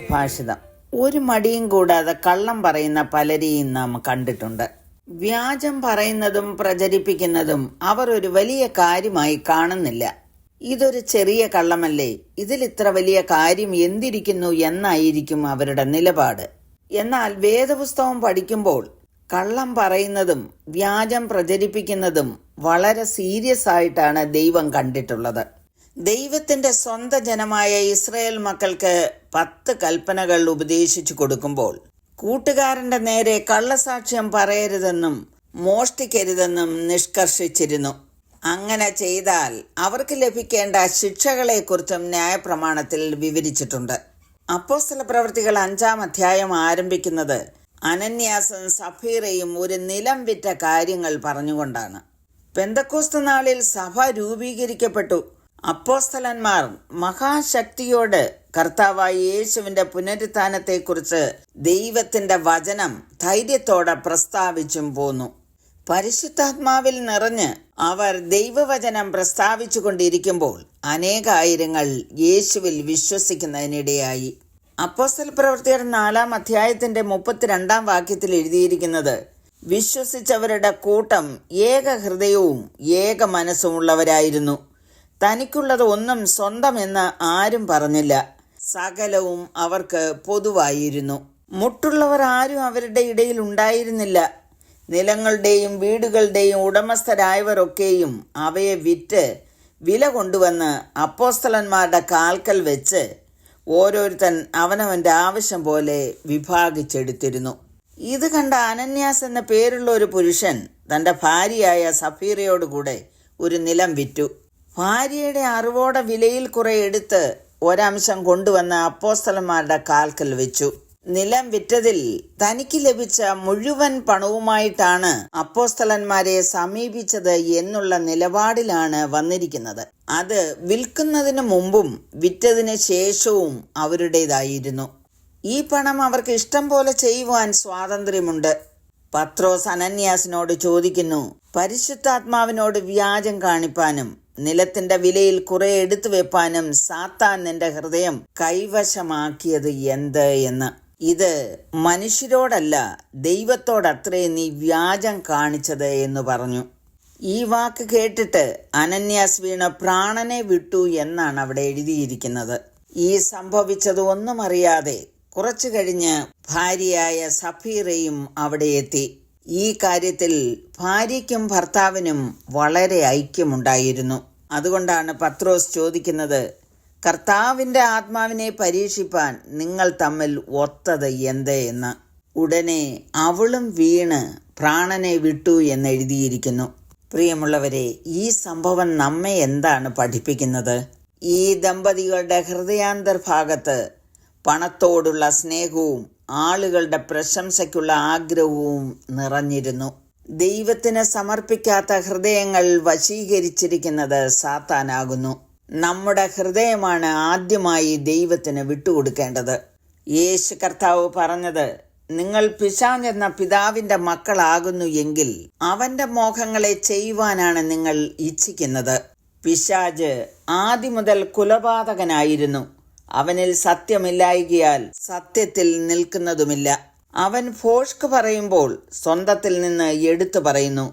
സുഭാഷിതം. ഒരു മടിയും കൂടാതെ കള്ളം പറയുന്ന പലരെയും നാം കണ്ടിട്ടുണ്ട്. വ്യാജം പറയുന്നതും പ്രചരിപ്പിക്കുന്നതും അവർ ഒരു വലിയ കാര്യമായി കാണുന്നില്ല. ഇതൊരു ചെറിയ കള്ളമല്ലേ, ഇതിൽ ഇത്ര വലിയ കാര്യം എന്തിരിക്കുന്നു എന്നായിരിക്കും അവരുടെ നിലപാട്. എന്നാൽ വേദപുസ്തകം പഠിക്കുമ്പോൾ കള്ളം പറയുന്നതും വ്യാജം പ്രചരിപ്പിക്കുന്നതും വളരെ സീരിയസ് ആയിട്ടാണ് ദൈവം കണ്ടിട്ടുള്ളത്. ദൈവത്തിന്റെ സ്വന്തം ജനമായ ഇസ്രായേൽ മക്കൾക്ക് 10 കൽപ്പനകൾ ഉപദേശിച്ചു കൊടുക്കുമ്പോൾ കൂട്ടുകാരന്റെ നേരെ കള്ളസാക്ഷ്യം പറയരുതെന്നും മോഷ്ടിക്കരുതെന്നും നിഷ്കർഷിച്ചിരുന്നു. അങ്ങനെ ചെയ്താൽ അവർക്ക് ലഭിക്കേണ്ട ശിക്ഷകളെക്കുറിച്ചും ന്യായപ്രമാണത്തിൽ വിവരിച്ചിട്ടുണ്ട്. അപ്പോസ്തല പ്രവൃത്തികൾ 5-ാം അധ്യായം ആരംഭിക്കുന്നത് അനന്യാസും സഫീറയും ഒരു നിലം വിറ്റ കാര്യങ്ങൾ പറഞ്ഞുകൊണ്ടാണ്. പെന്തക്കോസ്ത് നാളിൽ സഭ രൂപീകരിക്കപ്പെട്ടു. അപ്പോസ്തലന്മാർ മഹാശക്തിയോട് കർത്താവായ യേശുവിന്റെ പുനരുത്ഥാനത്തെക്കുറിച്ച് ദൈവത്തിന്റെ വചനം ധൈര്യത്തോടെ പ്രസ്താവിച്ചും പോന്നു. പരിശുദ്ധാത്മാവിൽ നിറഞ്ഞ് അവർ ദൈവവചനം പ്രസ്താവിച്ചു കൊണ്ടിരിക്കുമ്പോൾ അനേകായിരങ്ങൾ യേശുവിൽ വിശ്വസിക്കുന്നതിനിടയായി. അപ്പോസ്തല പ്രവൃത്തിയുടെ 4-ാം അധ്യായത്തിന്റെ 32-ാം വാക്യത്തിൽ എഴുതിയിരിക്കുന്നത്, വിശ്വസിച്ചവരുടെ കൂട്ടം ഏക ഹൃദയവും ഏക മനസ്സുമുള്ളവരായിരുന്നു. തനിക്കുള്ളത് ഒന്നും സ്വന്തമെന്ന് ആരും പറഞ്ഞില്ല. സകലവും അവർക്ക് പൊതുവായിരുന്നു. മുട്ടുള്ളവർ ആരും അവരുടെ ഇടയിൽ ഉണ്ടായിരുന്നില്ല. നിലങ്ങളുടെയും വീടുകളുടെയും ഉടമസ്ഥരായവരൊക്കെയും അവയെ വിറ്റ് വില കൊണ്ടുവന്ന് അപ്പോസ്തലന്മാരുടെ കാൽക്കൽ വെച്ച് ഓരോരുത്തൻ അവനവന്റെ ആവശ്യം പോലെ വിഭാഗിച്ചെടുത്തിരുന്നു. ഇത് കണ്ട അനന്യാസ് എന്ന പേരുള്ള ഒരു പുരുഷൻ തന്റെ ഭാര്യയായ സഫീറയോടുകൂടെ ഒരു നിലം വിറ്റു. ഭാര്യയുടെ അറിവോടെ വിലയിൽ കുറെ എടുത്ത് ഒരംശം കൊണ്ടുവന്ന് അപ്പോസ്തലന്മാരുടെ കാൽക്കൽ വെച്ചു. നിലം വിറ്റതിൽ തനിക്ക് ലഭിച്ച മുഴുവൻ പണവുമായിട്ടാണ് അപ്പോസ്തലന്മാരെ സമീപിച്ചത് എന്നുള്ള നിലപാടിലാണ് വന്നിരിക്കുന്നത്. അത് വിൽക്കുന്നതിന് മുമ്പും വിറ്റതിന് ശേഷവും അവരുടേതായിരുന്നു. ഈ പണം അവർക്ക് ഇഷ്ടം പോലെ ചെയ്യുവാൻ സ്വാതന്ത്ര്യമുണ്ട്. പത്രോസ് അനന്യാസിനോട് ചോദിക്കുന്നു, പരിശുദ്ധാത്മാവിനോട് വ്യാജം കാണിപ്പാനും നിലത്തിന്റെ വിലയിൽ കുറെ എടുത്തു വെപ്പാനും സാത്താൻ നിന്റെ ഹൃദയം കൈവശമാക്കിയത് എന്ത് എന്ന്. ഇത് മനുഷ്യരോടല്ല ദൈവത്തോടത്രേ നീ വ്യാജം കാണിച്ചത് എന്ന് പറഞ്ഞു. ഈ വാക്ക് കേട്ടിട്ട് അനന്യാസ് വീണ് പ്രാണനെ വിട്ടു എന്നാണ് അവിടെ എഴുതിയിരിക്കുന്നത്. ഈ സംഭവിച്ചത് ഒന്നും അറിയാതെ കുറച്ചു കഴിഞ്ഞ് ഭാര്യയായ സഫീറയും അവിടെ എത്തി. ഈ കാര്യത്തിൽ ഭാര്യയ്ക്കും ഭർത്താവിനും വളരെ ഐക്യമുണ്ടായിരുന്നു. അതുകൊണ്ടാണ് പത്രോസ് ചോദിക്കുന്നത്, കർത്താവിന്റെ ആത്മാവിനെ പരീക്ഷിപ്പാൻ നിങ്ങൾ തമ്മിൽ ഒത്തത് എന്ത് എന്ന്. ഉടനെ അവളും വീണ് പ്രാണനെ വിട്ടു എന്നെഴുതിയിരിക്കുന്നു. പ്രിയമുള്ളവരെ, ഈ സംഭവം നമ്മെ എന്താണ് പഠിപ്പിക്കുന്നത്? ഈ ദമ്പതികളുടെ ഹൃദയാന്തർഭാഗത്ത് പണത്തോടുള്ള സ്നേഹവും ആളുകളുടെ പ്രശംസയ്ക്കുള്ള ആഗ്രഹവും നിറഞ്ഞിരുന്നു. ദൈവത്തിന് സമർപ്പിക്കാത്ത ഹൃദയങ്ങൾ വശീകരിച്ചിരിക്കുന്നത് സാത്താനാകുന്നു. നമ്മുടെ ഹൃദയമാണ് ആദ്യമായി ദൈവത്തിന് വിട്ടുകൊടുക്കേണ്ടത്. യേശു കർത്താവ് പറഞ്ഞത്, നിങ്ങൾ പിശാച് എന്ന പിതാവിന്റെ മക്കളാകുന്നു എങ്കിൽ അവന്റെ മോഹങ്ങളെ ചെയ്യുവാനാണ് നിങ്ങൾ ഇച്ഛിക്കുന്നത്. പിശാച് ആദ്യം മുതൽ കുലപാതകനായിരുന്നു. അവനിൽ സത്യമില്ലായ്കയാൽ സത്യത്തിൽ നിൽക്കുന്നതുമില്ല. അവൻ ഭോഷ്ക് പറയുമ്പോൾ സ്വന്തത്തിൽ നിന്ന് എടുത്തു പറയുന്നു.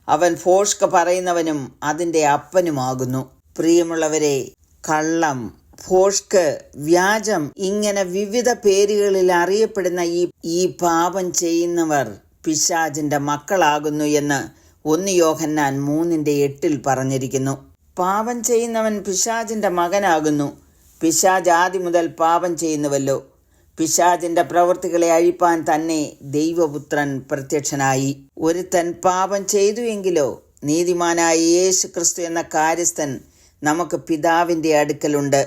അവൻ ഭോഷ്ക് പറയുന്നവനും അതിന്റെ അപ്പനുമാകുന്നു. പ്രിയമുള്ളവരെ, കള്ളം, ഭോഷ്ക്, വ്യാജം ഇങ്ങനെ വിവിധ പേരുകളിൽ അറിയപ്പെടുന്ന ഈ പാപം ചെയ്യുന്നവർ പിശാചിന്റെ മക്കളാകുന്നു എന്ന് 1 യോഹന്നാൻ 3:8 പറഞ്ഞിരിക്കുന്നു. പാപം ചെയ്യുന്നവൻ പിശാചിന്റെ മകനാകുന്നു. പിശാച് ആദ്യം മുതൽ പാപം ചെയ്യുന്നുവല്ലോ. പിശാചിന്റെ പ്രവൃത്തികളെ അഴിപ്പാൻ തന്നെ ദൈവപുത്രൻ പ്രത്യക്ഷനായി. ഒരുത്തൻ പാപം ചെയ്തു എങ്കിലോ നീതിമാനായ യേശു ക്രിസ്തു എന്ന കാര്യസ്ഥൻ നമുക്ക് പിതാവിന്റെ അടുക്കലുണ്ട്.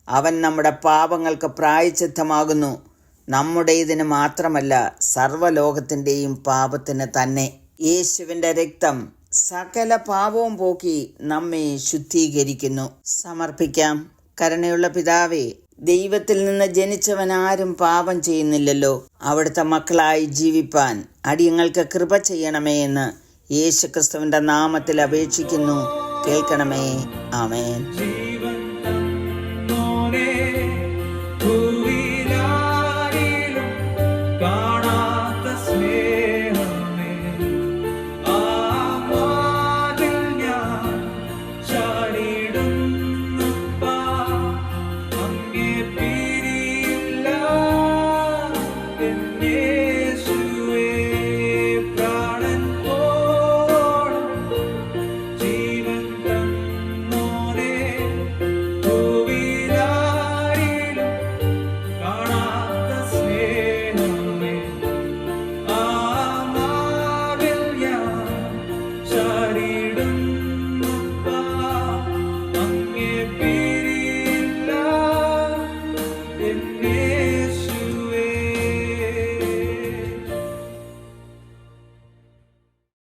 അവൻ നമ്മുടെ പാപങ്ങൾക്ക് പ്രായശ്ചിത്തമാകുന്നു. നമ്മുടെ ഇതിന് മാത്രമല്ല, സർവ്വലോകത്തിന്റെയും പാപത്തിന് തന്നെ. യേശുവിന്റെ രക്തം സകല പാപവും പോക്കി നമ്മെ ശുദ്ധീകരിക്കുന്നു. സമർപ്പിക്കാം. കരുണയുള്ള പിതാവേ, ദൈവത്തിൽ നിന്ന് ജനിച്ചവൻ ആരും പാപം ചെയ്യുന്നില്ലല്ലോ. അവിടുത്തെ മക്കളായി ജീവിപ്പാൻ അടിയങ്ങൾക്ക് കൃപ ചെയ്യണമേ എന്ന് യേശുക്രിസ്തുവിന്റെ നാമത്തിൽ അപേക്ഷിക്കുന്നു. കേൾക്കണമേ. ആമേൻ. Yeah.